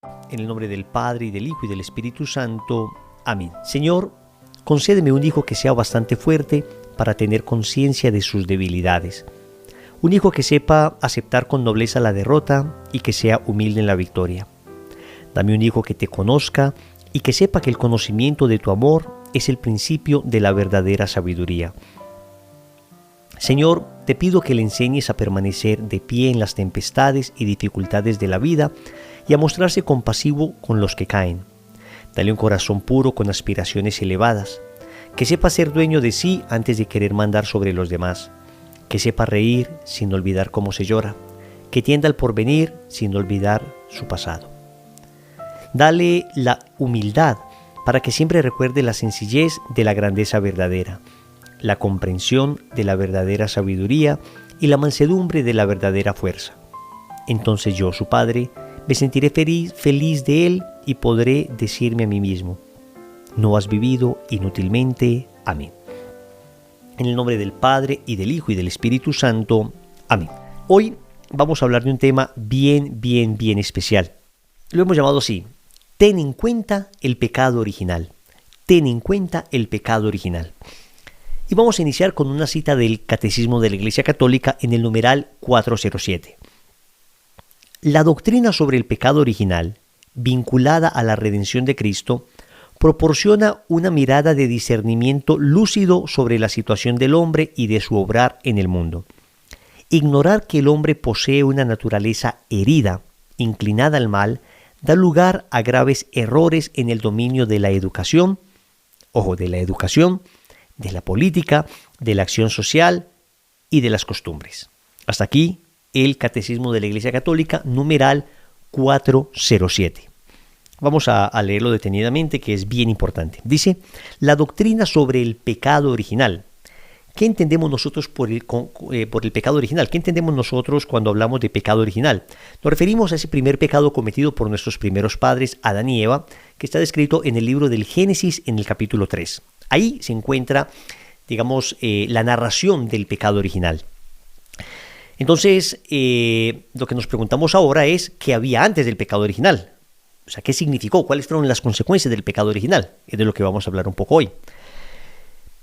En el nombre del Padre, y del Hijo, y del Espíritu Santo. Amén. Señor, concédeme un hijo que sea bastante fuerte para tener conciencia de sus debilidades. Un hijo que sepa aceptar con nobleza la derrota y que sea humilde en la victoria. Dame un hijo que te conozca y que sepa que el conocimiento de tu amor es el principio de la verdadera sabiduría. Señor, te pido que le enseñes a permanecer de pie en las tempestades y dificultades de la vida y a mostrarse compasivo con los que caen. Dale un corazón puro con aspiraciones elevadas, que sepa ser dueño de sí antes de querer mandar sobre los demás, que sepa reír sin olvidar cómo se llora, que tienda al porvenir sin olvidar su pasado. Dale la humildad para que siempre recuerde la sencillez de la grandeza verdadera, la comprensión de la verdadera sabiduría y la mansedumbre de la verdadera fuerza. Entonces yo, su padre, me sentiré feliz de él y podré decirme a mí mismo: no has vivido inútilmente. Amén. En el nombre del Padre, y del Hijo, y del Espíritu Santo. Amén. Hoy vamos a hablar de un tema bien especial. Lo hemos llamado así: ten en cuenta el pecado original. Ten en cuenta el pecado original. Y vamos a iniciar con una cita del Catecismo de la Iglesia Católica en el numeral 407. La doctrina sobre el pecado original, vinculada a la redención de Cristo, proporciona una mirada de discernimiento lúcido sobre la situación del hombre y de su obrar en el mundo. Ignorar que el hombre posee una naturaleza herida, inclinada al mal, da lugar a graves errores en el dominio de la educación, de la política, de la acción social y de las costumbres. Hasta aquí el Catecismo de la Iglesia Católica, numeral 407. Vamos a leerlo detenidamente, que es bien importante. Dice: la doctrina sobre el pecado original. ¿Qué entendemos nosotros por el pecado original? ¿Qué entendemos nosotros cuando hablamos de pecado original? Nos referimos a ese primer pecado cometido por nuestros primeros padres, Adán y Eva, que está descrito en el libro del Génesis en el capítulo 3. Ahí se encuentra, la narración del pecado original. Entonces, lo que nos preguntamos ahora es: ¿qué había antes del pecado original? O sea, ¿qué significó? ¿Cuáles fueron las consecuencias del pecado original? Es de lo que vamos a hablar un poco hoy.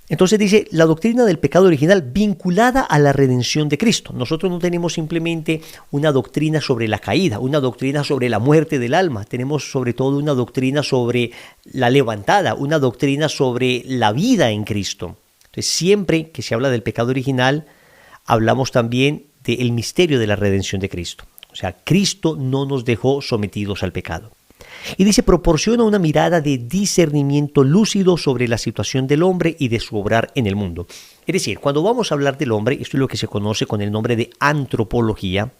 Entonces dice: la doctrina del pecado original vinculada a la redención de Cristo. Nosotros no tenemos simplemente una doctrina sobre la caída, una doctrina sobre la muerte del alma. Tenemos sobre todo una doctrina sobre la levantada, una doctrina sobre la vida en Cristo. Entonces, siempre que se habla del pecado original, hablamos también del misterio de la redención de Cristo. O sea, Cristo no nos dejó sometidos al pecado. Y dice: proporciona una mirada de discernimiento lúcido sobre la situación del hombre y de su obrar en el mundo. Es decir, cuando vamos a hablar del hombre, esto es lo que se conoce con el nombre de antropología.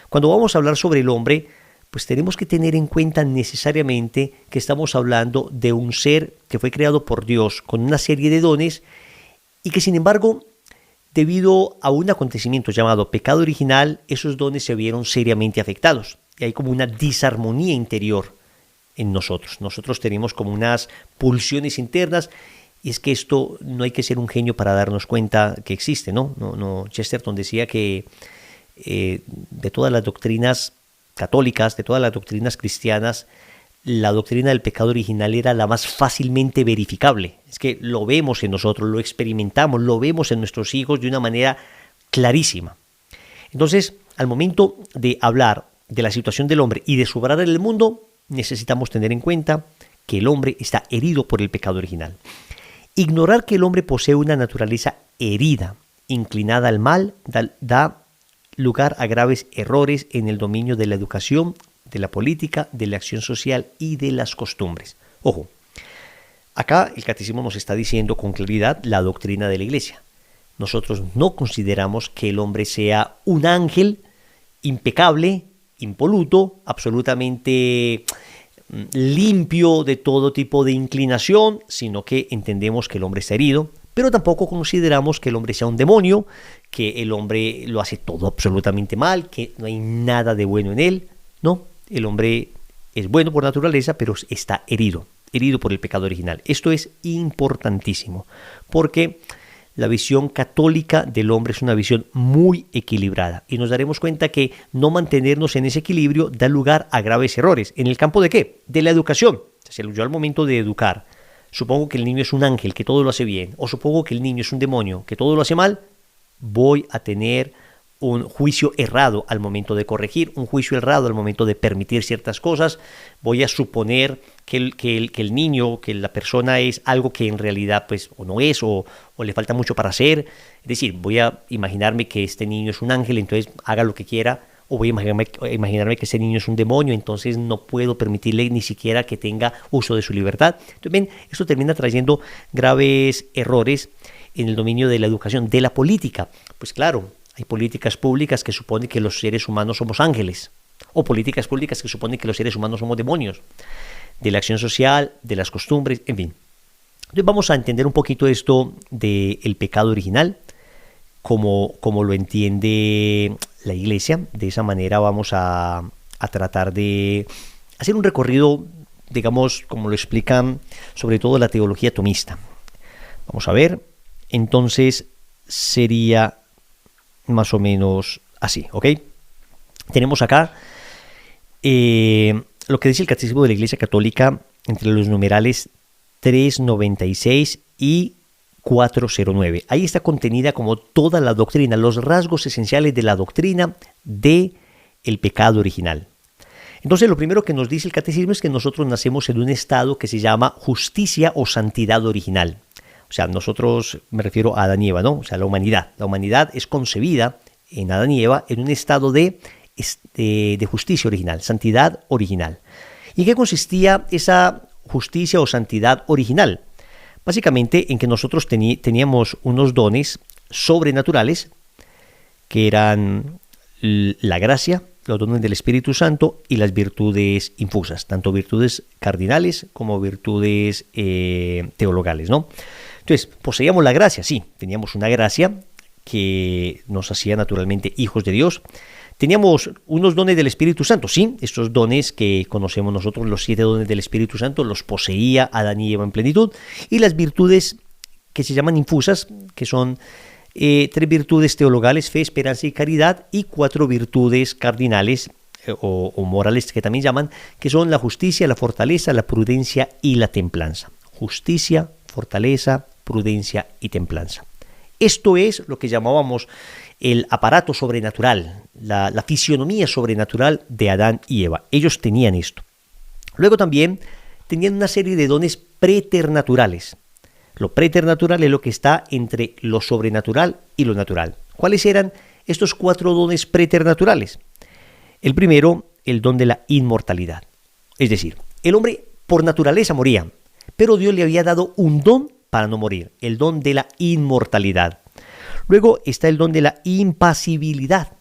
Cuando vamos a hablar sobre el hombre, pues tenemos que tener en cuenta necesariamente que estamos hablando de un ser que fue creado por Dios con una serie de dones y que, sin embargo, debido a un acontecimiento llamado pecado original, esos dones se vieron seriamente afectados. Y hay como una disarmonía interior en nosotros. Nosotros tenemos como unas pulsiones internas, y es que esto no hay que ser un genio para darnos cuenta que existe, ¿no? Chesterton decía que de todas las doctrinas católicas, de todas las doctrinas cristianas, la doctrina del pecado original era la más fácilmente verificable. Es que lo vemos en nosotros, lo experimentamos, lo vemos en nuestros hijos de una manera clarísima. Entonces, al momento de hablar de la situación del hombre y de su obrar en el mundo, necesitamos tener en cuenta que el hombre está herido por el pecado original. Ignorar que el hombre posee una naturaleza herida, inclinada al mal, da lugar a graves errores en el dominio de la educación, de la política, de la acción social y de las costumbres. Ojo, acá el Catecismo nos está diciendo con claridad la doctrina de la Iglesia. Nosotros no consideramos que el hombre sea un ángel impecable, impoluto, absolutamente limpio de todo tipo de inclinación, sino que entendemos que el hombre está herido, pero tampoco consideramos que el hombre sea un demonio, que el hombre lo hace todo absolutamente mal, que no hay nada de bueno en él. No, el hombre es bueno por naturaleza, pero está herido por el pecado original. Esto es importantísimo, porque la visión católica del hombre es una visión muy equilibrada y nos daremos cuenta que no mantenernos en ese equilibrio da lugar a graves errores. ¿En el campo de qué? De la educación. O sea, yo al momento de educar supongo que el niño es un ángel, que todo lo hace bien, o supongo que el niño es un demonio, que todo lo hace mal, voy a tener un juicio errado al momento de corregir, un juicio errado al momento de permitir ciertas cosas, voy a suponer que el niño, que la persona es algo que en realidad pues o no es, o le falta mucho para hacer, es decir, voy a imaginarme que este niño es un ángel, entonces haga lo que quiera, o voy a imaginarme que ese niño es un demonio, entonces no puedo permitirle ni siquiera que tenga uso de su libertad. Entonces, ven, esto termina trayendo graves errores en el dominio de la educación, de la política. Pues claro, hay políticas públicas que suponen que los seres humanos somos ángeles, o políticas públicas que suponen que los seres humanos somos demonios, de la acción social, de las costumbres, en fin. Entonces vamos a entender un poquito esto del pecado original, como lo entiende la Iglesia. De esa manera vamos a tratar de hacer un recorrido, digamos, como lo explican sobre todo la teología tomista. Vamos a ver, entonces sería más o menos así, ¿ok? Tenemos acá lo que dice el Catecismo de la Iglesia Católica entre los numerales 396 y 409. Ahí está contenida como toda la doctrina, los rasgos esenciales de la doctrina del pecado original. Entonces, lo primero que nos dice el catecismo es que nosotros nacemos en un estado que se llama justicia o santidad original. O sea, nosotros, me refiero a Adán y Eva, ¿no? O sea, la humanidad. La humanidad es concebida en Adán y Eva en un estado de justicia original, santidad original. ¿Y en qué consistía esa justicia o santidad original? Básicamente en que nosotros teníamos unos dones sobrenaturales que eran la gracia, los dones del Espíritu Santo y las virtudes infusas, tanto virtudes cardinales como virtudes teologales, ¿no? Entonces, poseíamos la gracia, sí, teníamos una gracia que nos hacía naturalmente hijos de Dios. Teníamos unos dones del Espíritu Santo, sí, estos dones que conocemos nosotros, los 7 dones del Espíritu Santo, los poseía Adán y Eva en plenitud, y las virtudes que se llaman infusas, que son 3 virtudes teologales, fe, esperanza y caridad, y 4 virtudes cardinales o morales que también llaman, que son la justicia, la fortaleza, la prudencia y la templanza. Justicia, fortaleza, prudencia y templanza. Esto es lo que llamábamos el aparato sobrenatural, la fisionomía sobrenatural de Adán y Eva. Ellos tenían esto. Luego también tenían una serie de dones preternaturales. Lo preternatural es lo que está entre lo sobrenatural y lo natural. ¿Cuáles eran estos 4 dones preternaturales? El primero, el don de la inmortalidad. Es decir, el hombre por naturaleza moría, pero Dios le había dado un don para no morir, el don de la inmortalidad. Luego está el don de la impasibilidad.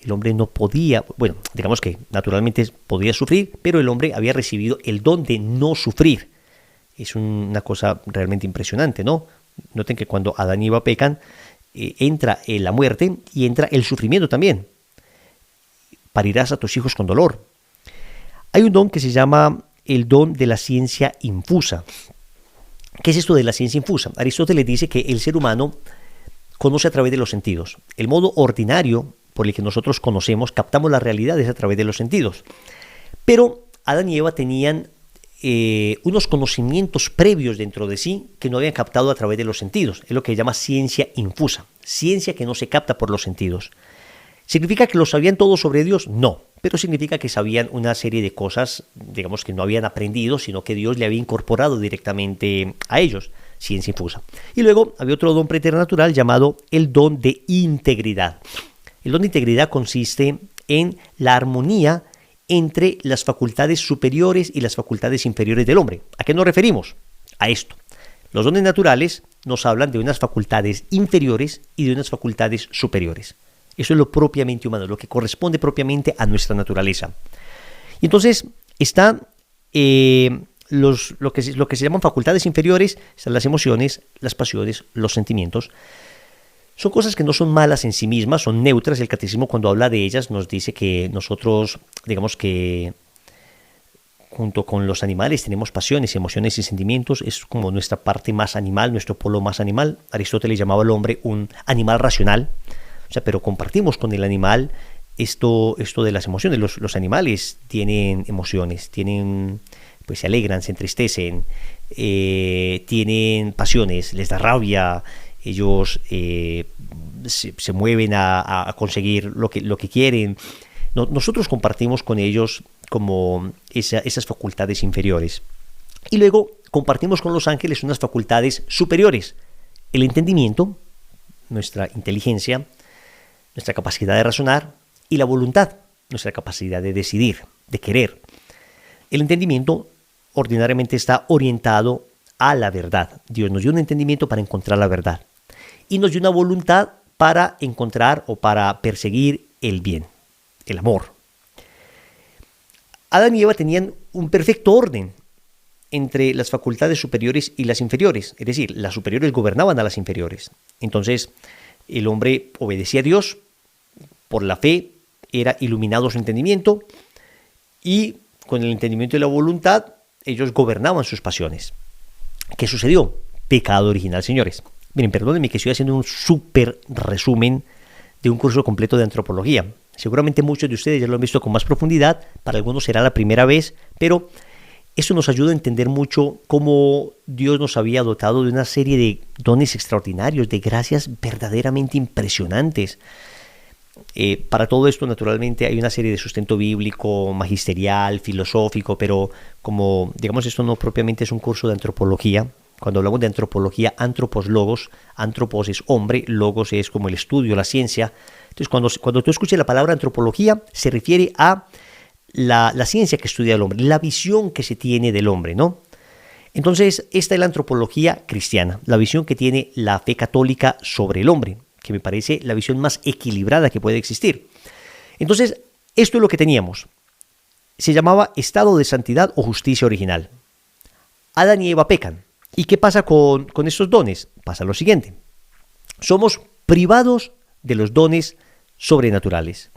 El hombre no podía, bueno, digamos que naturalmente podía sufrir, pero el hombre había recibido el don de no sufrir. Es una cosa realmente impresionante, ¿no? Noten que cuando Adán y Eva pecan, entra la muerte y entra el sufrimiento también. Parirás a tus hijos con dolor. Hay un don que se llama el don de la ciencia infusa. ¿Qué es esto de la ciencia infusa? Aristóteles dice que el ser humano conoce a través de los sentidos. El modo ordinario por el que nosotros conocemos, captamos las realidades a través de los sentidos. Pero Adán y Eva tenían unos conocimientos previos dentro de sí que no habían captado a través de los sentidos. Es lo que se llama ciencia infusa, ciencia que no se capta por los sentidos. ¿Significa que lo sabían todo sobre Dios? No, pero significa que sabían una serie de cosas, digamos, que no habían aprendido, sino que Dios le había incorporado directamente a ellos, ciencia infusa. Y luego había otro don preternatural llamado el don de integridad. El don de integridad consiste en la armonía entre las facultades superiores y las facultades inferiores del hombre. ¿A qué nos referimos? A esto. Los dones naturales nos hablan de unas facultades inferiores y de unas facultades superiores. Eso es lo propiamente humano, lo que corresponde propiamente a nuestra naturaleza. Y entonces están lo que se llaman facultades inferiores, están las emociones, las pasiones, los sentimientos. Son cosas que no son malas en sí mismas, son neutras. El catecismo, cuando habla de ellas, nos dice que nosotros, digamos que junto con los animales tenemos pasiones, emociones y sentimientos. Es como nuestra parte más animal, nuestro polo más animal. Aristóteles llamaba al hombre un animal racional. O sea, pero compartimos con el animal esto de las emociones. Los animales tienen emociones, pues se alegran, se entristecen, tienen pasiones, les da rabia, ellos se mueven a conseguir lo que quieren. Nosotros compartimos con ellos como esas facultades inferiores. Y luego compartimos con los ángeles unas facultades superiores. El entendimiento, nuestra inteligencia, nuestra capacidad de razonar y la voluntad, nuestra capacidad de decidir, de querer. El entendimiento ordinariamente está orientado a la verdad. Dios nos dio un entendimiento para encontrar la verdad y nos dio una voluntad para encontrar o para perseguir el bien, el amor. Adán y Eva tenían un perfecto orden entre las facultades superiores y las inferiores, es decir, las superiores gobernaban a las inferiores. Entonces, el hombre obedecía a Dios, por la fe era iluminado su entendimiento y con el entendimiento y la voluntad ellos gobernaban sus pasiones. ¿Qué sucedió? Pecado original, señores. Miren, perdónenme que estoy haciendo un súper resumen de un curso completo de antropología. Seguramente muchos de ustedes ya lo han visto con más profundidad, para algunos será la primera vez, pero esto nos ayuda a entender mucho cómo Dios nos había dotado de una serie de dones extraordinarios, de gracias verdaderamente impresionantes. Para todo esto, naturalmente, hay una serie de sustento bíblico, magisterial, filosófico, pero como, digamos, esto no propiamente es un curso de antropología. Cuando hablamos de antropología, antropos, logos, antropos es hombre, logos es como el estudio, la ciencia. Entonces, cuando tú escuches la palabra antropología, se refiere a la ciencia que estudia el hombre, la visión que se tiene del hombre, ¿no? Entonces, esta es la antropología cristiana, la visión que tiene la fe católica sobre el hombre, que me parece la visión más equilibrada que puede existir. Entonces, esto es lo que teníamos. Se llamaba estado de santidad o justicia original. Adán y Eva pecan. ¿Y qué pasa con estos dones? Pasa lo siguiente. Somos privados de los dones sobrenaturales.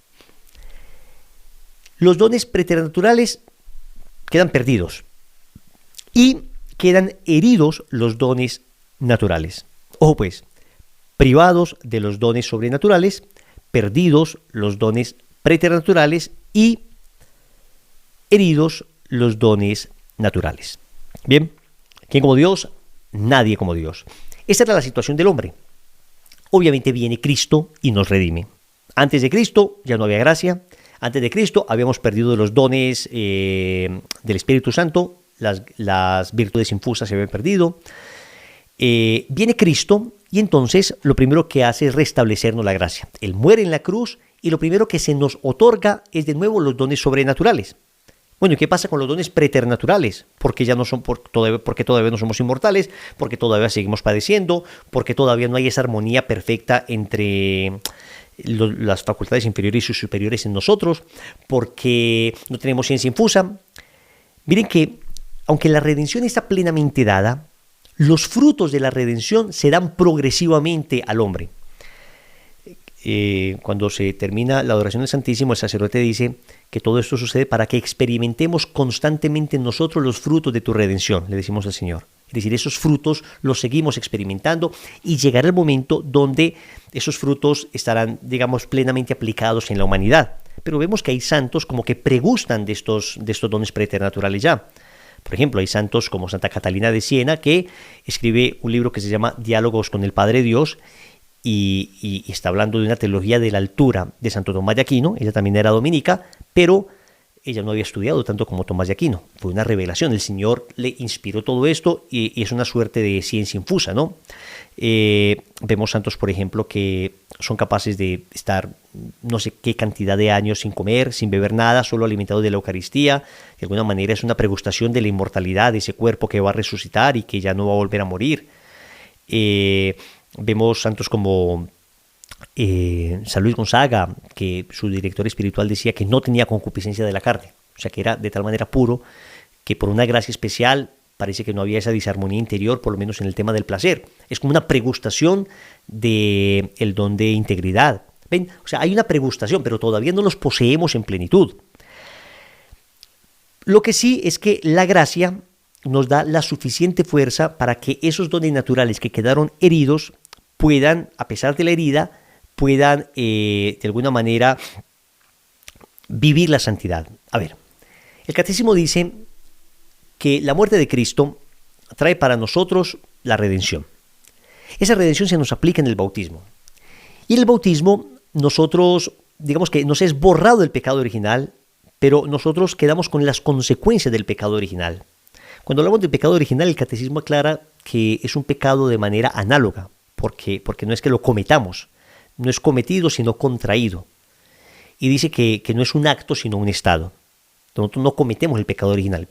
Los dones preternaturales quedan perdidos y quedan heridos los dones naturales. Ojo pues, privados de los dones sobrenaturales, perdidos los dones preternaturales y heridos los dones naturales. Bien, ¿quién como Dios? Nadie como Dios. Esta era la situación del hombre. Obviamente viene Cristo y nos redime. Antes de Cristo ya no había gracia. Antes de Cristo habíamos perdido los dones del Espíritu Santo. Las virtudes infusas se habían perdido. Viene Cristo y entonces lo primero que hace es restablecernos la gracia. Él muere en la cruz y lo primero que se nos otorga es de nuevo los dones sobrenaturales. Bueno, ¿y qué pasa con los dones preternaturales? Porque ya no son, porque todavía no somos inmortales, porque todavía seguimos padeciendo, porque todavía no hay esa armonía perfecta entre las facultades inferiores y superiores en nosotros, porque no tenemos ciencia infusa. Miren que, aunque la redención está plenamente dada, los frutos de la redención se dan progresivamente al hombre. Cuando se termina la adoración del Santísimo, el sacerdote dice que todo esto sucede para que experimentemos constantemente en nosotros los frutos de tu redención, le decimos al Señor. Es decir, esos frutos los seguimos experimentando y llegará el momento donde esos frutos estarán, digamos, plenamente aplicados en la humanidad. Pero vemos que hay santos como que pregustan de estos dones preternaturales ya. Por ejemplo, hay santos como Santa Catalina de Siena, que escribe un libro que se llama Diálogos con el Padre Dios, y está hablando de una teología de la altura de Santo Tomás de Aquino. Ella también era dominica, pero ella no había estudiado tanto como Tomás de Aquino. Fue una revelación, el Señor le inspiró todo esto y es una suerte de ciencia infusa, ¿no? Vemos santos, por ejemplo, que son capaces de estar no sé qué cantidad de años sin comer, sin beber nada, solo alimentados de la Eucaristía. De alguna manera es una pregustación de la inmortalidad, de ese cuerpo que va a resucitar y que ya no va a volver a morir. Vemos santos como San Luis Gonzaga, que su director espiritual decía que no tenía concupiscencia de la carne, o sea que era de tal manera puro que por una gracia especial parece que no había esa disarmonía interior, por lo menos en el tema del placer. Es como una pregustación del don de integridad. ¿Ven? O sea, hay una pregustación, pero todavía no los poseemos en plenitud. Lo que sí es que la gracia nos da la suficiente fuerza para que esos dones naturales que quedaron heridos puedan, a pesar de la herida, puedan de alguna manera vivir la santidad. A ver, el catecismo dice que la muerte de Cristo trae para nosotros la redención. Esa redención se nos aplica en el bautismo. Y en el bautismo nosotros, digamos que nos es borrado el pecado original, pero nosotros quedamos con las consecuencias del pecado original. Cuando hablamos del pecado original, el catecismo aclara que es un pecado de manera análoga, porque no es que lo cometamos, no es cometido sino contraído. Y dice que no es un acto sino un estado. Nosotros no cometemos el pecado original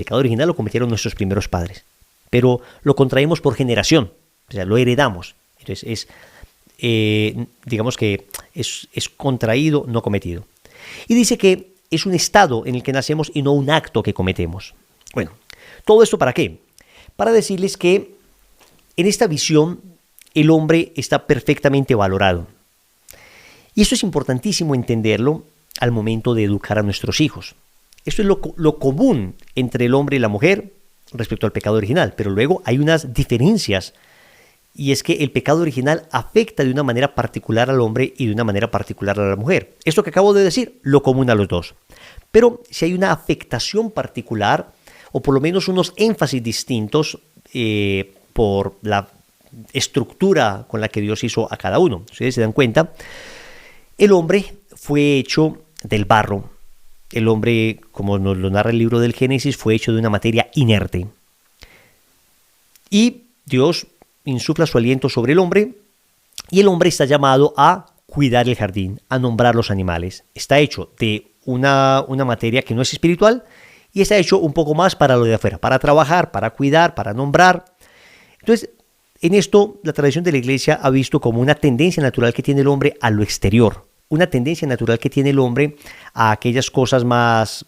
lo cometieron nuestros primeros padres, pero lo contraímos por generación, o sea, lo heredamos. Entonces digamos que es contraído, no cometido. Y dice que es un estado en el que nacemos y no un acto que cometemos. Bueno, ¿todo esto para qué? Para decirles que en esta visión el hombre está perfectamente valorado. Y esto es importantísimo entenderlo al momento de educar a nuestros hijos. Esto es lo común entre el hombre y la mujer respecto al pecado original, pero luego hay unas diferencias, y es que el pecado original afecta de una manera particular al hombre y de una manera particular a la mujer. Esto que acabo de decir, lo común a los dos. Pero si hay una afectación particular, o por lo menos unos énfasis distintos por la estructura con la que Dios hizo a cada uno. Ustedes se dan cuenta, el hombre fue hecho del barro. El hombre, como nos lo narra el libro del Génesis, fue hecho de una materia inerte. Y Dios insufla su aliento sobre el hombre, y el hombre está llamado a cuidar el jardín, a nombrar los animales. Está hecho de una materia que no es espiritual, y está hecho un poco más para lo de afuera, para trabajar, para cuidar, para nombrar. Entonces, en esto, la tradición de la Iglesia ha visto como una tendencia natural que tiene el hombre a lo exterior, una tendencia natural que tiene el hombre a aquellas cosas más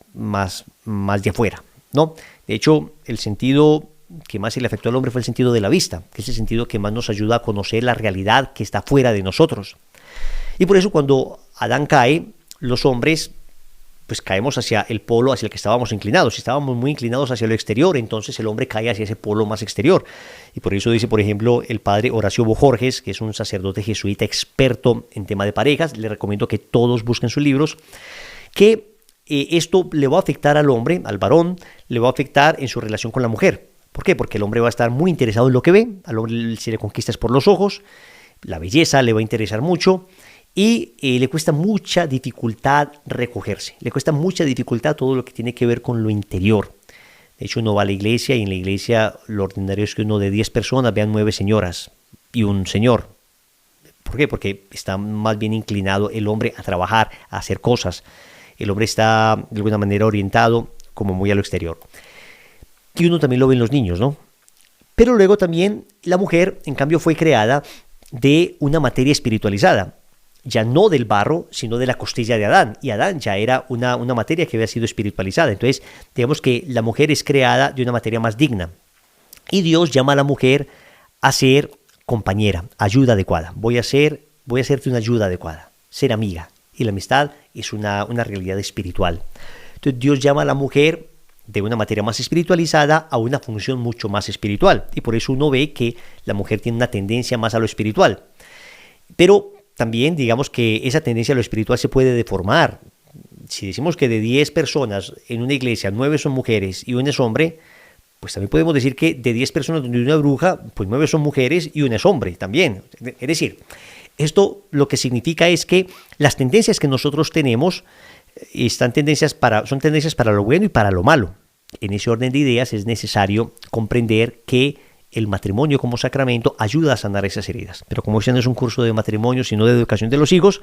de afuera, ¿no? De hecho, el sentido que más se le afectó al hombre fue el sentido de la vista, que es el sentido que más nos ayuda a conocer la realidad que está fuera de nosotros. Y por eso cuando Adán cae, los hombres pues caemos hacia el polo hacia el que estábamos inclinados. Si estábamos muy inclinados hacia lo exterior, entonces el hombre cae hacia ese polo más exterior. Y por eso dice, por ejemplo, el padre Horacio Bojorges, que es un sacerdote jesuita experto en tema de parejas, le recomiendo que todos busquen sus libros, que esto le va a afectar al hombre, al varón, le va a afectar en su relación con la mujer. ¿Por qué? Porque el hombre va a estar muy interesado en lo que ve, al hombre se le conquista por los ojos, la belleza le va a interesar mucho, y le cuesta mucha dificultad recogerse, le cuesta mucha dificultad todo lo que tiene que ver con lo interior. De hecho, uno va a la iglesia y en la iglesia lo ordinario es que uno de 10 personas vean 9 señoras y un señor. ¿Por qué? Porque está más bien inclinado el hombre a trabajar, a hacer cosas. El hombre está de alguna manera orientado como muy a lo exterior. Y uno también lo ve en los niños, ¿no? Pero luego también la mujer, en cambio, fue creada de una materia espiritualizada. Ya no del barro, sino de la costilla de Adán. Y Adán ya era una materia que había sido espiritualizada. Entonces, digamos que la mujer es creada de una materia más digna. Y Dios llama a la mujer a ser compañera, ayuda adecuada. Voy a hacerte una ayuda adecuada, ser amiga. Y la amistad es una realidad espiritual. Entonces, Dios llama a la mujer de una materia más espiritualizada a una función mucho más espiritual. Y por eso uno ve que la mujer tiene una tendencia más a lo espiritual. Pero también digamos que esa tendencia a lo espiritual se puede deformar. Si decimos que de 10 personas en una iglesia, 9 son mujeres y 1 es hombre, pues también podemos decir que de 10 personas donde hay una bruja, pues 9 son mujeres y 1 es hombre también. Es decir, esto lo que significa es que las tendencias que nosotros tenemos son tendencias para lo bueno y para lo malo. En ese orden de ideas es necesario comprender que el matrimonio como sacramento ayuda a sanar esas heridas. Pero como este no es un curso de matrimonio, sino de educación de los hijos,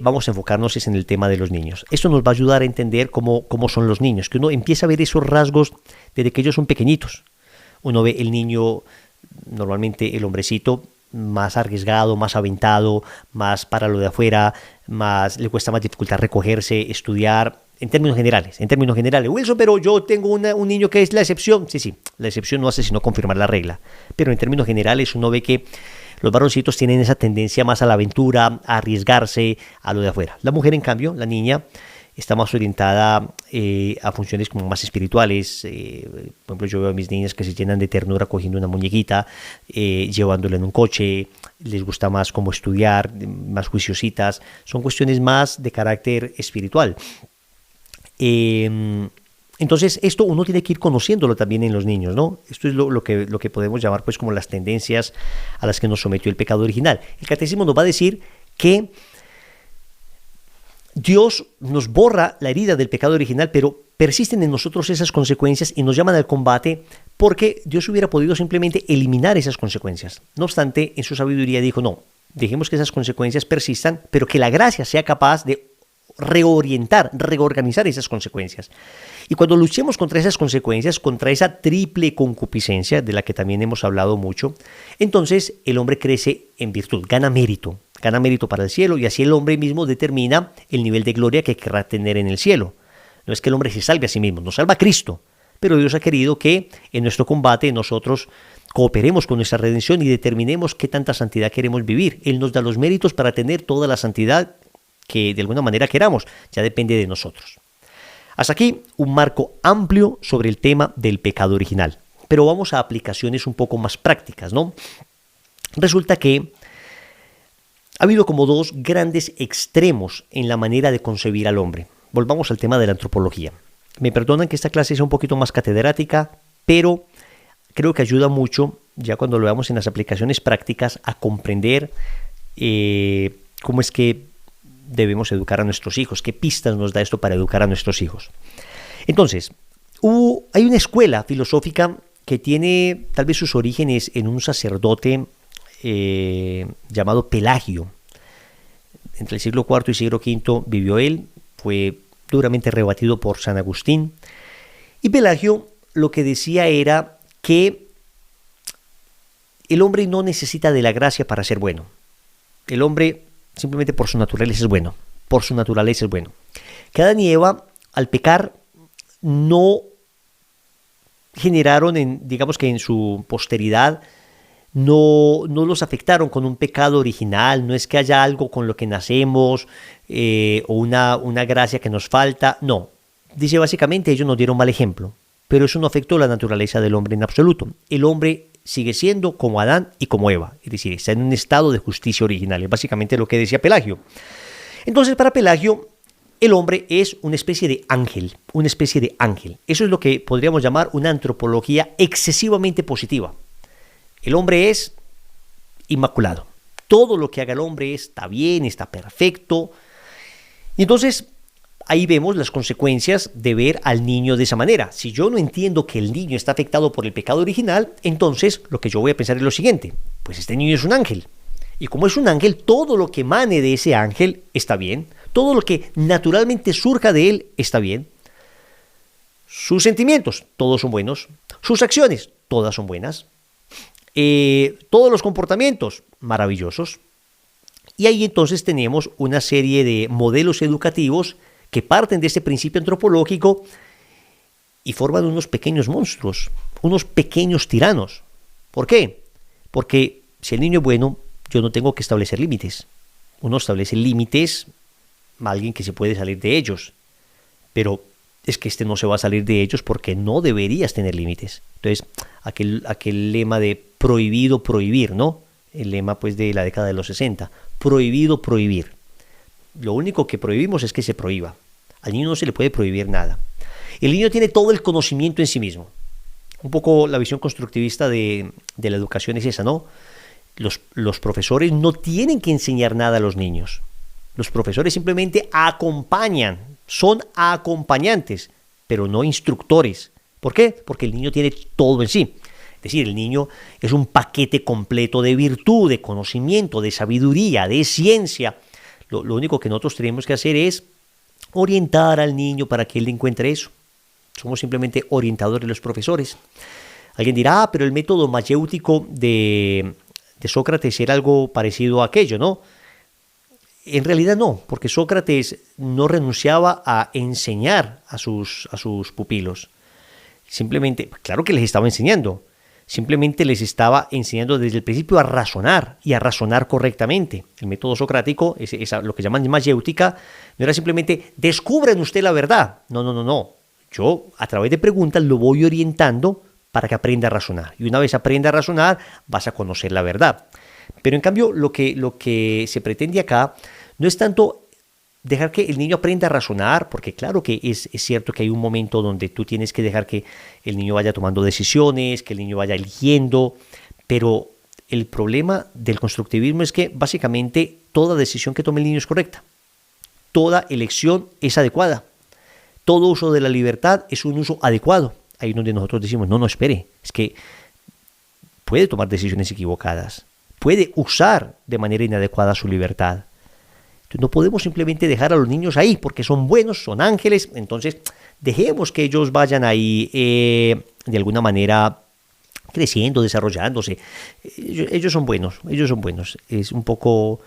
vamos a enfocarnos en el tema de los niños. Esto nos va a ayudar a entender cómo son los niños, que uno empieza a ver esos rasgos desde que ellos son pequeñitos. Uno ve el niño, normalmente el hombrecito, más arriesgado, más aventado, más para lo de afuera, le cuesta más dificultad recogerse, estudiar. En términos generales, Wilson, pero yo tengo un niño que es la excepción. Sí, la excepción no hace sino confirmar la regla. Pero en términos generales uno ve que los varoncitos tienen esa tendencia más a la aventura, a arriesgarse, a lo de afuera. La mujer, en cambio, la niña, está más orientada a funciones como más espirituales. Por ejemplo, yo veo a mis niñas que se llenan de ternura cogiendo una muñequita, llevándola en un coche, les gusta más como estudiar, más juiciositas, son cuestiones más de carácter espiritual. Entonces, esto uno tiene que ir conociéndolo también en los niños, ¿no? Esto es lo que podemos llamar pues como las tendencias a las que nos sometió el pecado original. El catecismo nos va a decir que Dios nos borra la herida del pecado original, pero persisten en nosotros esas consecuencias y nos llaman al combate porque Dios hubiera podido simplemente eliminar esas consecuencias. No obstante, en su sabiduría dijo, no, dejemos que esas consecuencias persistan, pero que la gracia sea capaz de reorientar, reorganizar esas consecuencias. Y cuando luchemos contra esas consecuencias, contra esa triple concupiscencia de la que también hemos hablado mucho, entonces el hombre crece en virtud, gana mérito para el cielo, y así el hombre mismo determina el nivel de gloria que querrá tener en el cielo. No es que el hombre se salve a sí mismo, nos salva Cristo, pero Dios ha querido que en nuestro combate nosotros cooperemos con nuestra redención y determinemos qué tanta santidad queremos vivir. Él nos da los méritos para tener toda la santidad que de alguna manera queramos, ya depende de nosotros. Hasta aquí un marco amplio sobre el tema del pecado original, pero vamos a aplicaciones un poco más prácticas, ¿no? Resulta que ha habido como dos grandes extremos en la manera de concebir al hombre. Volvamos al tema de la antropología. Me perdonan que esta clase sea un poquito más catedrática, pero creo que ayuda mucho, ya cuando lo veamos en las aplicaciones prácticas, a comprender cómo es que debemos educar a nuestros hijos, qué pistas nos da esto para educar a nuestros hijos. Entonces, hay una escuela filosófica que tiene tal vez sus orígenes en un sacerdote llamado Pelagio. Entre el siglo IV y siglo V vivió él, fue duramente rebatido por San Agustín, y Pelagio lo que decía era que el hombre no necesita de la gracia para ser bueno. El hombre simplemente por su naturaleza es bueno, Que Adán y Eva, al pecar, no generaron, digamos que en su posteridad, no los afectaron con un pecado original, no es que haya algo con lo que nacemos o una gracia que nos falta, no. Dice básicamente ellos nos dieron mal ejemplo, pero eso no afectó la naturaleza del hombre en absoluto. El hombre sigue siendo como Adán y como Eva, es decir, está en un estado de justicia original, es básicamente lo que decía Pelagio. Entonces, para Pelagio, el hombre es una especie de ángel, Eso es lo que podríamos llamar una antropología excesivamente positiva. El hombre es inmaculado. Todo lo que haga el hombre está bien, está perfecto. Y entonces, ahí vemos las consecuencias de ver al niño de esa manera. Si yo no entiendo que el niño está afectado por el pecado original, entonces lo que yo voy a pensar es lo siguiente: pues este niño es un ángel. Y como es un ángel, todo lo que emane de ese ángel está bien. Todo lo que naturalmente surja de él está bien. Sus sentimientos, todos son buenos. Sus acciones, todas son buenas. Todos los comportamientos, maravillosos. Y ahí entonces tenemos una serie de modelos educativos que parten de este principio antropológico y forman unos pequeños monstruos, unos pequeños tiranos. ¿Por qué? Porque si el niño es bueno, yo no tengo que establecer límites. Uno establece límites a alguien que se puede salir de ellos, pero es que este no se va a salir de ellos porque no deberías tener límites. Entonces, aquel lema de prohibido prohibir, ¿no? El lema pues de la década de los 60, prohibido prohibir. Lo único que prohibimos es que se prohíba. Al niño no se le puede prohibir nada. El niño tiene todo el conocimiento en sí mismo. Un poco la visión constructivista de la educación es esa, ¿no? Los profesores no tienen que enseñar nada a los niños. Los profesores simplemente acompañan, son acompañantes, pero no instructores. ¿Por qué? Porque el niño tiene todo en sí. Es decir, el niño es un paquete completo de virtud, de conocimiento, de sabiduría, de ciencia. Lo único que nosotros tenemos que hacer es orientar al niño para que él encuentre eso. Somos simplemente orientadores los profesores. Alguien dirá, pero el método mayéutico de Sócrates era algo parecido a aquello, ¿no? En realidad no, porque Sócrates no renunciaba a enseñar a sus pupilos. Simplemente, claro que les estaba enseñando, simplemente les estaba enseñando desde el principio a razonar y a razonar correctamente. El método socrático, lo que llaman mayéutica, no era simplemente descubren usted la verdad. No. Yo a través de preguntas lo voy orientando para que aprenda a razonar. Y una vez aprenda a razonar, vas a conocer la verdad. Pero en cambio, lo que se pretende acá no es tanto dejar que el niño aprenda a razonar, porque claro que es cierto que hay un momento donde tú tienes que dejar que el niño vaya tomando decisiones, que el niño vaya eligiendo, pero el problema del constructivismo es que básicamente toda decisión que tome el niño es correcta, toda elección es adecuada, todo uso de la libertad es un uso adecuado. Ahí es donde nosotros decimos, no, espere, es que puede tomar decisiones equivocadas, puede usar de manera inadecuada su libertad. No podemos simplemente dejar a los niños ahí porque son buenos, son ángeles, entonces dejemos que ellos vayan ahí de alguna manera creciendo, desarrollándose. Ellos son buenos. Es un poco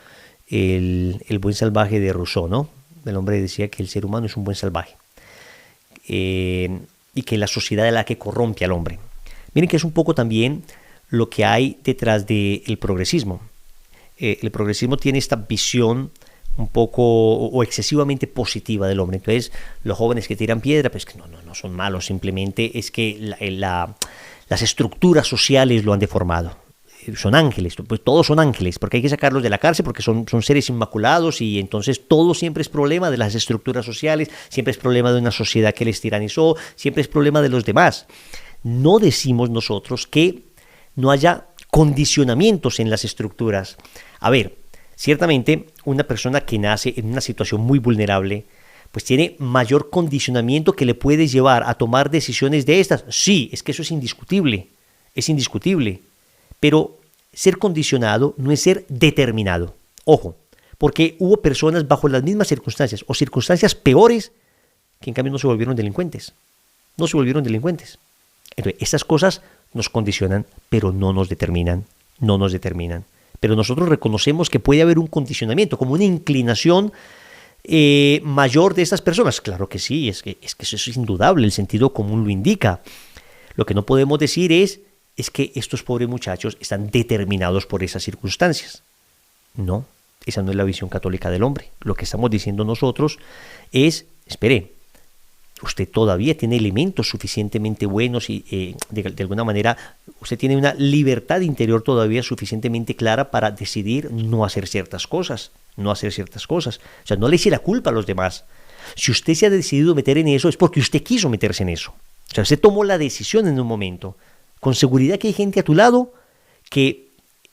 el buen salvaje de Rousseau, ¿no? El hombre decía que el ser humano es un buen salvaje y que la sociedad es la que corrompe al hombre. Miren que es un poco también lo que hay detrás del progresismo. El progresismo tiene esta visión un poco o excesivamente positiva del hombre. Entonces, los jóvenes que tiran piedra, pues que no son malos, simplemente es que las estructuras sociales lo han deformado. Son ángeles, pues todos son ángeles, porque hay que sacarlos de la cárcel, porque son seres inmaculados, y entonces todo siempre es problema de las estructuras sociales, siempre es problema de una sociedad que les tiranizó, siempre es problema de los demás. No decimos nosotros que no haya condicionamientos en las estructuras. A ver, ciertamente, una persona que nace en una situación muy vulnerable, pues tiene mayor condicionamiento que le puede llevar a tomar decisiones de estas. Sí, es que eso es indiscutible, pero ser condicionado no es ser determinado. Ojo, porque hubo personas bajo las mismas circunstancias o circunstancias peores que en cambio no se volvieron delincuentes. Entonces, estas cosas nos condicionan, pero no nos determinan. Pero nosotros reconocemos que puede haber un condicionamiento, como una inclinación mayor de estas personas. Claro que sí, es que eso es indudable, el sentido común lo indica. Lo que no podemos decir es que estos pobres muchachos están determinados por esas circunstancias. No, esa no es la visión católica del hombre. Lo que estamos diciendo nosotros es, espere, usted todavía tiene elementos suficientemente buenos y de alguna manera usted tiene una libertad interior todavía suficientemente clara para decidir no hacer ciertas cosas. O sea, no le eche la culpa a los demás. Si usted se ha decidido meter en eso es porque usted quiso meterse en eso. O sea, usted tomó la decisión en un momento. Con seguridad que hay gente a tu lado que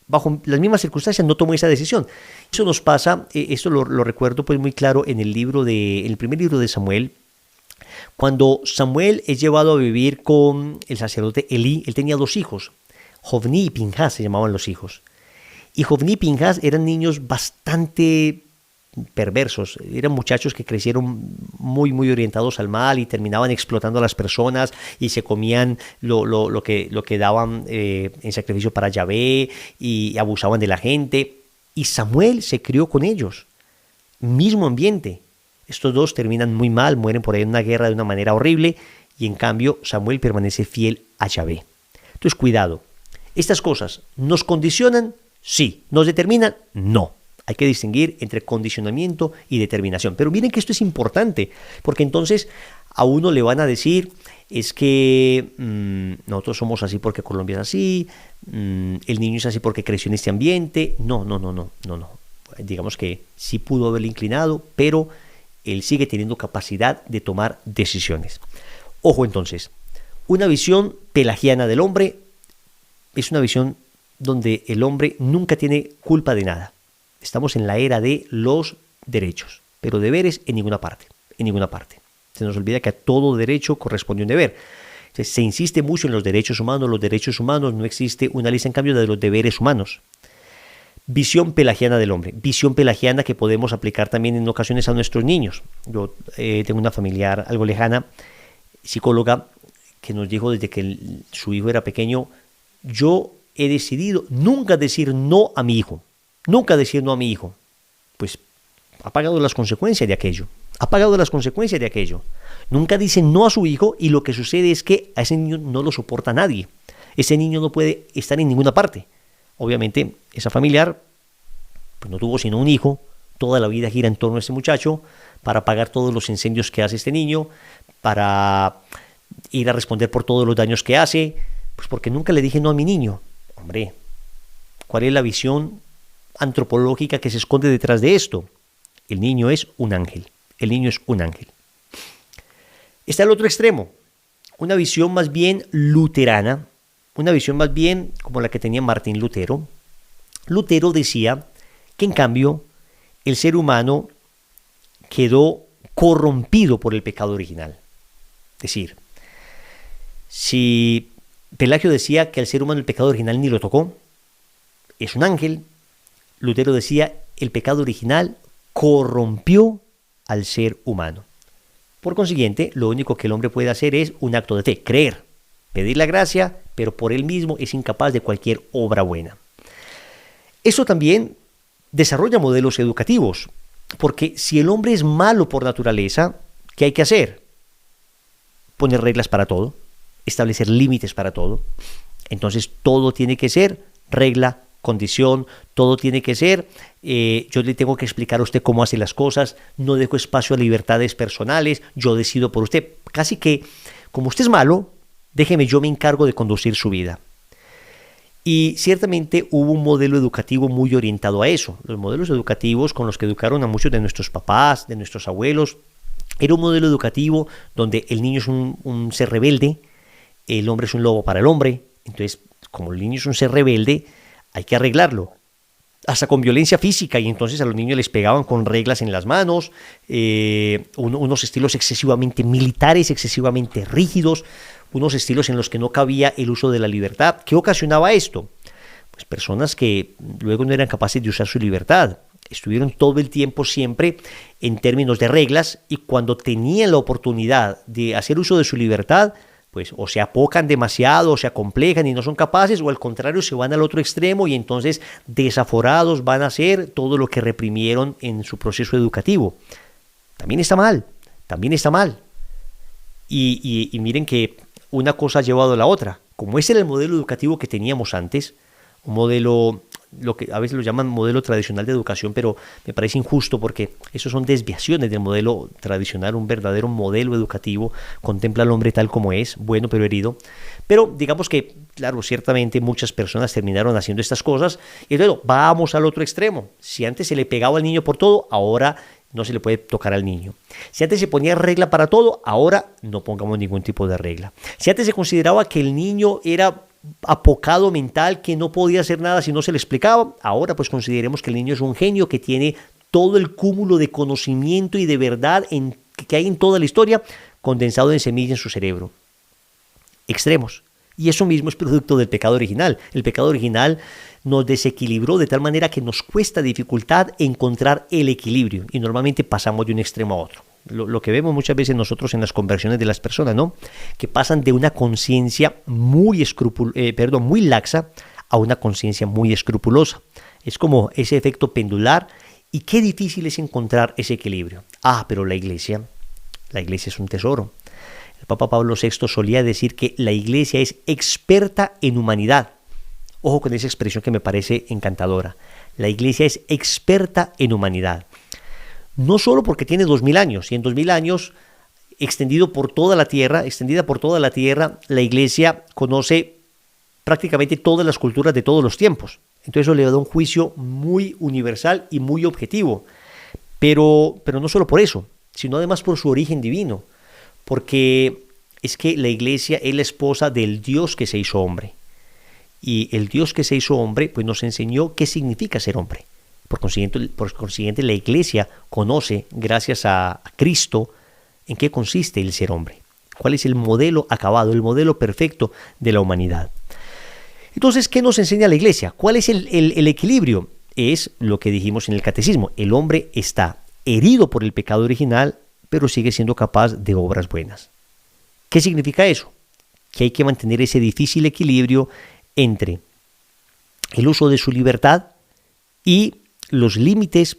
bajo las mismas circunstancias no tomó esa decisión. Eso nos pasa, esto lo recuerdo pues muy claro en el primer libro de Samuel. Cuando Samuel es llevado a vivir con el sacerdote Elí, él tenía 2 hijos, Jofní y Pinjas se llamaban los hijos. Y Jofní y Pinjas eran niños bastante perversos, eran muchachos que crecieron muy orientados al mal y terminaban explotando a las personas y se comían lo que daban en sacrificio para Yahvé y abusaban de la gente. Y Samuel se crió con ellos, mismo ambiente. Estos 2 terminan muy mal, mueren por ahí en una guerra de una manera horrible, y en cambio Samuel permanece fiel a Yahvé. Entonces, cuidado. ¿Estas cosas nos condicionan? Sí. ¿Nos determinan? No. Hay que distinguir entre condicionamiento y determinación. Pero miren que esto es importante, porque entonces a uno le van a decir, es que nosotros somos así porque Colombia es así, el niño es así porque creció en este ambiente. No. Digamos que sí pudo haberle inclinado, pero él sigue teniendo capacidad de tomar decisiones. Ojo entonces, una visión pelagiana del hombre es una visión donde el hombre nunca tiene culpa de nada. Estamos en la era de los derechos, pero deberes en ninguna parte. Se nos olvida que a todo derecho corresponde un deber. Se insiste mucho en los derechos humanos, no existe una lista en cambio de los deberes humanos. Visión pelagiana del hombre, visión pelagiana que podemos aplicar también en ocasiones a nuestros niños. Yo tengo una familiar algo lejana, psicóloga, que nos dijo desde que su hijo era pequeño, yo he decidido nunca decir no a mi hijo. Pues ha pagado las consecuencias de aquello. Nunca dice no a su hijo y lo que sucede es que a ese niño no lo soporta nadie. Ese niño no puede estar en ninguna parte. Obviamente, esa familiar pues no tuvo sino un hijo, toda la vida gira en torno a ese muchacho para apagar todos los incendios que hace este niño, para ir a responder por todos los daños que hace, pues porque nunca le dije no a mi niño. Hombre, ¿cuál es la visión antropológica que se esconde detrás de esto? El niño es un ángel, el niño es un ángel. Está el otro extremo, una visión más bien luterana, una visión más bien como la que tenía Martín Lutero. Lutero decía que en cambio el ser humano quedó corrompido por el pecado original. Es decir, si Pelagio decía que al ser humano el pecado original ni lo tocó, es un ángel, Lutero decía el pecado original corrompió al ser humano. Por consiguiente, lo único que el hombre puede hacer es un acto de fe, creer, pedir la gracia, pero por él mismo es incapaz de cualquier obra buena. Eso también desarrolla modelos educativos, porque si el hombre es malo por naturaleza, ¿qué hay que hacer? Poner reglas para todo, establecer límites para todo. Entonces todo tiene que ser regla, condición, todo tiene que ser, yo le tengo que explicar a usted cómo hace las cosas, no dejo espacio a libertades personales, yo decido por usted. Casi que, como usted es malo, déjeme, yo me encargo de conducir su vida. Y ciertamente hubo un modelo educativo muy orientado a eso. Los modelos educativos con los que educaron a muchos de nuestros papás, de nuestros abuelos, era un modelo educativo donde el niño es un ser rebelde, el hombre es un lobo para el hombre. Entonces, como el niño es un ser rebelde, hay que arreglarlo, hasta con violencia física, y entonces a los niños les pegaban con reglas en las manos, unos estilos excesivamente militares, excesivamente rígidos, unos estilos en los que no cabía el uso de la libertad. ¿Qué ocasionaba esto? Pues personas que luego no eran capaces de usar su libertad, estuvieron todo el tiempo siempre en términos de reglas, y cuando tenían la oportunidad de hacer uso de su libertad, pues o se apocan demasiado, o se acomplejan y no son capaces, o al contrario se van al otro extremo y entonces desaforados van a hacer todo lo que reprimieron en su proceso educativo. También está mal, también está mal. Y miren que una cosa ha llevado a la otra. Como ese era el modelo educativo que teníamos antes, un modelo, lo que a veces lo llaman modelo tradicional de educación, pero me parece injusto porque eso son desviaciones del modelo tradicional. Un verdadero modelo educativo contempla al hombre tal como es, bueno pero herido. Pero digamos que, claro, ciertamente muchas personas terminaron haciendo estas cosas, y luego vamos al otro extremo. Si antes se le pegaba al niño por todo, ahora no se le puede tocar al niño. Si antes se ponía regla para todo, ahora no pongamos ningún tipo de regla. Si antes se consideraba que el niño era apocado mental, que no podía hacer nada si no se le explicaba, ahora pues consideremos que el niño es un genio que tiene todo el cúmulo de conocimiento y de verdad que hay en toda la historia condensado en semilla en su cerebro. Extremos. Y eso mismo es producto del pecado original. El pecado original nos desequilibró de tal manera que nos cuesta dificultad encontrar el equilibrio, y normalmente pasamos de un extremo a otro. Lo que vemos muchas veces nosotros en las conversiones de las personas, ¿no? Que pasan de una conciencia muy laxa a una conciencia muy escrupulosa. Es como ese efecto pendular, y qué difícil es encontrar ese equilibrio. Pero la iglesia es un tesoro. El Papa Pablo VI solía decir que la iglesia es experta en humanidad. Ojo con esa expresión que me parece encantadora. La iglesia es experta en humanidad. No solo porque tiene 2000 años, y en 2000 años, extendida por toda la tierra, la iglesia conoce prácticamente todas las culturas de todos los tiempos. Entonces eso le da un juicio muy universal y muy objetivo. Pero no solo por eso, sino además por su origen divino. Porque es que la iglesia es la esposa del Dios que se hizo hombre. Y el Dios que se hizo hombre pues nos enseñó qué significa ser hombre. Por consiguiente, la iglesia conoce, gracias a Cristo, en qué consiste el ser hombre. Cuál es el modelo acabado, el modelo perfecto de la humanidad. Entonces, ¿qué nos enseña la iglesia? ¿Cuál es el equilibrio? Es lo que dijimos en el catecismo. El hombre está herido por el pecado original, pero sigue siendo capaz de obras buenas. ¿Qué significa eso? Que hay que mantener ese difícil equilibrio entre el uso de su libertad y los límites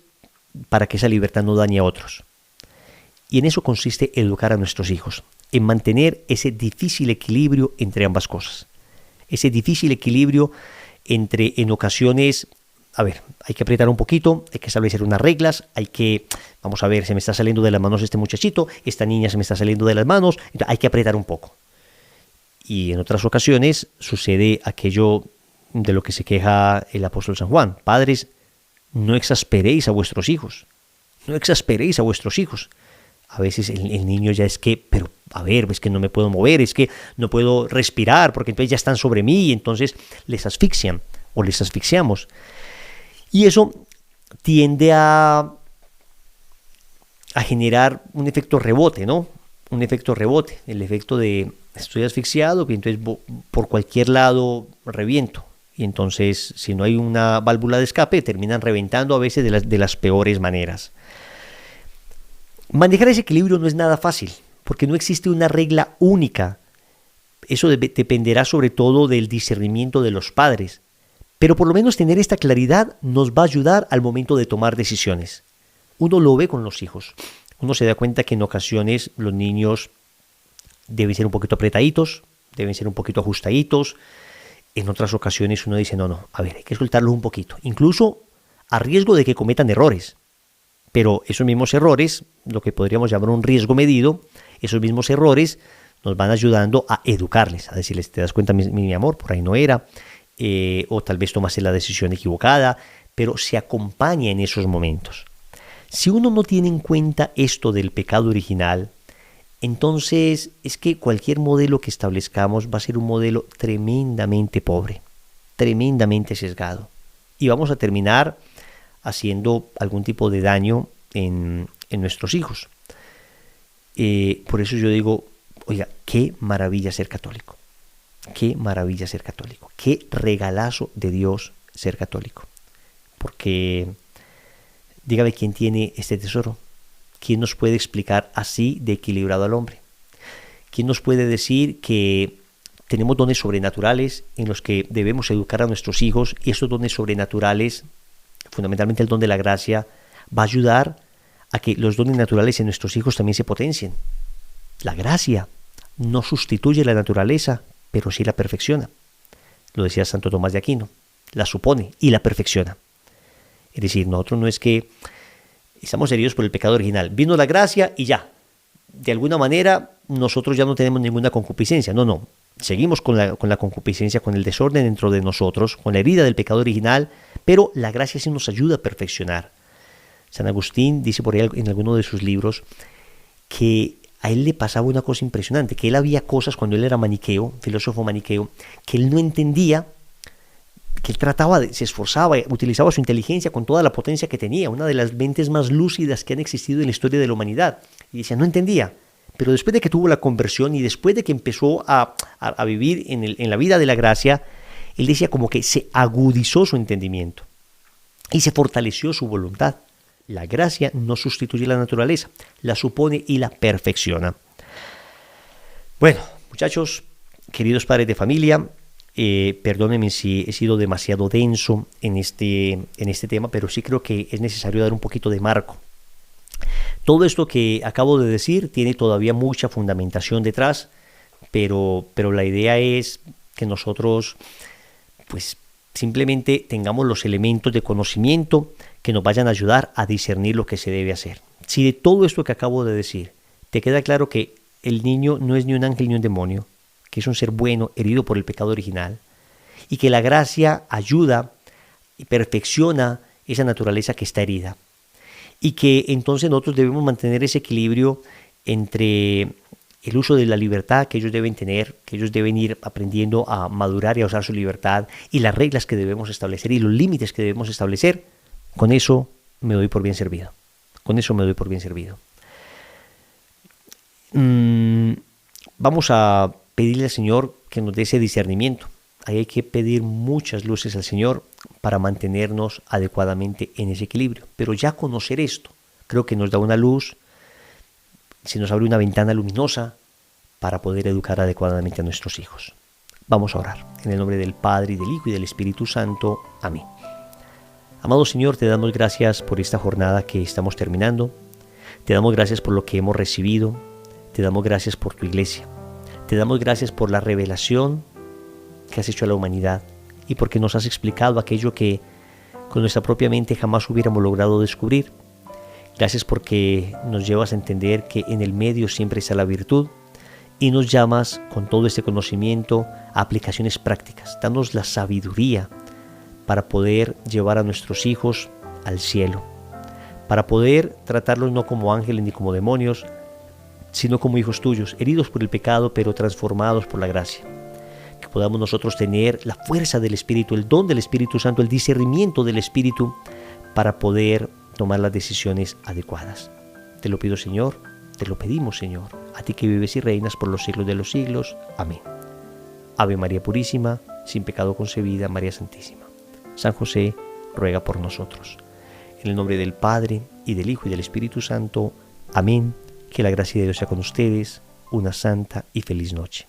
para que esa libertad no dañe a otros. Y en eso consiste educar a nuestros hijos, en mantener ese difícil equilibrio entre ambas cosas. ese difícil equilibrio entre en ocasiones, a ver, hay que apretar un poquito, hay que establecer unas reglas, vamos a ver, se me está saliendo de las manos este muchachito, esta niña se me está saliendo de las manos, entonces hay que apretar un poco. Y en otras ocasiones sucede aquello de lo que se queja el apóstol San Juan: padres, no exasperéis a vuestros hijos, no exasperéis a vuestros hijos. A veces el niño ya pero a ver, es que no me puedo mover, es que no puedo respirar, porque entonces ya están sobre mí y entonces les asfixian o les asfixiamos. Y eso tiende a generar un efecto rebote, ¿no? Un efecto rebote, el efecto de estoy asfixiado y entonces por cualquier lado reviento. Y entonces, si no hay una válvula de escape, terminan reventando a veces de las peores maneras. Manejar ese equilibrio no es nada fácil, porque no existe una regla única. Eso dependerá sobre todo del discernimiento de los padres. Pero por lo menos tener esta claridad nos va a ayudar al momento de tomar decisiones. Uno lo ve con los hijos. Uno se da cuenta que en ocasiones los niños deben ser un poquito apretaditos, deben ser un poquito ajustaditos. En otras ocasiones uno dice, no, a ver, hay que soltarlos un poquito, incluso a riesgo de que cometan errores. Pero esos mismos errores, lo que podríamos llamar un riesgo medido, esos mismos errores nos van ayudando a educarles, a decirles, te das cuenta, mi amor, por ahí no era, o tal vez tomaste la decisión equivocada, pero se acompaña en esos momentos. Si uno no tiene en cuenta esto del pecado original, entonces es que cualquier modelo que establezcamos va a ser un modelo tremendamente pobre, tremendamente sesgado. Y vamos a terminar haciendo algún tipo de daño en nuestros hijos. Por eso yo digo, oiga, qué maravilla ser católico. Qué maravilla ser católico. Qué regalazo de Dios ser católico. Porque, dígame, ¿quién tiene este tesoro? ¿Quién nos puede explicar así de equilibrado al hombre? ¿Quién nos puede decir que tenemos dones sobrenaturales en los que debemos educar a nuestros hijos, y estos dones sobrenaturales, fundamentalmente el don de la gracia, va a ayudar a que los dones naturales en nuestros hijos también se potencien? La gracia no sustituye la naturaleza, pero sí la perfecciona. Lo decía Santo Tomás de Aquino, la supone y la perfecciona. Es decir, nosotros no es que estamos heridos por el pecado original, vino la gracia y ya, de alguna manera nosotros ya no tenemos ninguna concupiscencia. No, seguimos con la concupiscencia, con el desorden dentro de nosotros, con la herida del pecado original, pero la gracia sí nos ayuda a perfeccionar. San Agustín dice por ahí en alguno de sus libros que a él le pasaba una cosa impresionante, que él había cosas cuando él era maniqueo, filósofo maniqueo, que él no entendía, que él se esforzaba, utilizaba su inteligencia con toda la potencia que tenía, una de las mentes más lúcidas que han existido en la historia de la humanidad, y decía, no entendía. Pero después de que tuvo la conversión y después de que empezó a vivir en la vida de la gracia, él decía como que se agudizó su entendimiento y se fortaleció su voluntad. La gracia no sustituye la naturaleza, la supone y la perfecciona. Bueno, muchachos, queridos padres de familia, perdónenme si he sido demasiado denso en este tema, pero sí creo que es necesario dar un poquito de marco. Todo esto que acabo de decir tiene todavía mucha fundamentación detrás, pero la idea es que nosotros pues simplemente tengamos los elementos de conocimiento que nos vayan a ayudar a discernir lo que se debe hacer. Si de todo esto que acabo de decir te queda claro que el niño no es ni un ángel ni un demonio, que es un ser bueno herido por el pecado original, y que la gracia ayuda y perfecciona esa naturaleza que está herida, y que entonces nosotros debemos mantener ese equilibrio entre el uso de la libertad que ellos deben tener, que ellos deben ir aprendiendo a madurar y a usar su libertad, y las reglas que debemos establecer y los límites que debemos establecer. Con eso me doy por bien servido. Con eso me doy por bien servido. Vamos a pedirle al Señor que nos dé ese discernimiento. Ahí hay que pedir muchas luces al Señor para mantenernos adecuadamente en ese equilibrio. Pero ya conocer esto, creo que nos da una luz, se nos abre una ventana luminosa para poder educar adecuadamente a nuestros hijos. Vamos a orar. En el nombre del Padre, y del Hijo, y del Espíritu Santo. Amén. Amado Señor, te damos gracias por esta jornada que estamos terminando. Te damos gracias por lo que hemos recibido. Te damos gracias por tu iglesia. Te damos gracias por la revelación que has hecho a la humanidad y porque nos has explicado aquello que con nuestra propia mente jamás hubiéramos logrado descubrir. Gracias porque nos llevas a entender que en el medio siempre está la virtud y nos llamas con todo este conocimiento a aplicaciones prácticas. Danos la sabiduría para poder llevar a nuestros hijos al cielo, para poder tratarlos no como ángeles ni como demonios, sino como hijos tuyos, heridos por el pecado pero transformados por la gracia. Que podamos nosotros tener la fuerza del Espíritu, el don del Espíritu Santo, el discernimiento del Espíritu para poder tomar las decisiones adecuadas. Te lo pido, Señor, te lo pedimos, Señor, a ti que vives y reinas por los siglos de los siglos. Amén. Ave María Purísima, sin pecado concebida, María Santísima. San José, ruega por nosotros. En el nombre del Padre, y del Hijo, y del Espíritu Santo. Amén. Que la gracia de Dios sea con ustedes. Una santa y feliz noche.